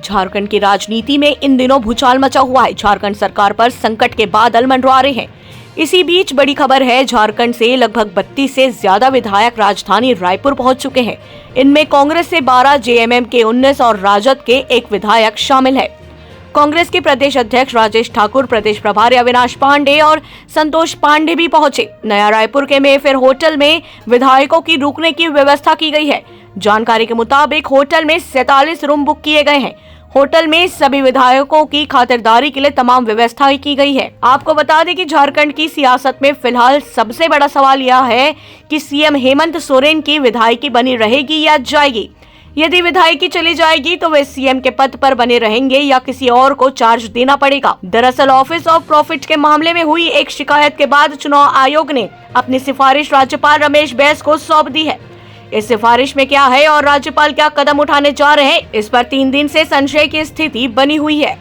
झारखंड की राजनीति में इन दिनों भूचाल मचा हुआ है। झारखंड सरकार पर संकट के बादल मंडरा रहे हैं। इसी बीच बड़ी खबर है, झारखंड से लगभग 32 से ज्यादा विधायक राजधानी रायपुर पहुंच चुके हैं। इनमें कांग्रेस से 12, जेएमएम के 19 और राजद के 1 विधायक शामिल है। कांग्रेस के प्रदेश अध्यक्ष राजेश ठाकुर, प्रदेश प्रभारी अविनाश पांडे और संतोष पांडे भी पहुंचे। नया रायपुर के मेफेयर होटल में विधायकों की रुकने की व्यवस्था की गई है। जानकारी के मुताबिक होटल में 47 रूम बुक किए गए हैं। होटल में सभी विधायकों की खातिरदारी के लिए तमाम व्यवस्थाएं की गई है। आपको बता दें कि झारखंड की सियासत में फिलहाल सबसे बड़ा सवाल यह है कि सीएम हेमंत सोरेन की विधायकी बनी रहेगी या जाएगी। यदि विधायकी चली जाएगी तो वे सीएम के पद पर बने रहेंगे या किसी और को चार्ज देना पड़ेगा। दरअसल ऑफिस ऑफ प्रॉफिट के मामले में हुई एक शिकायत के बाद चुनाव आयोग ने अपनी सिफारिश राज्यपाल रमेश बैस को सौंप दी है। इस सिफारिश में क्या है और राज्यपाल क्या कदम उठाने जा रहे हैं, इस पर 3 दिन से संशय की स्थिति बनी हुई है।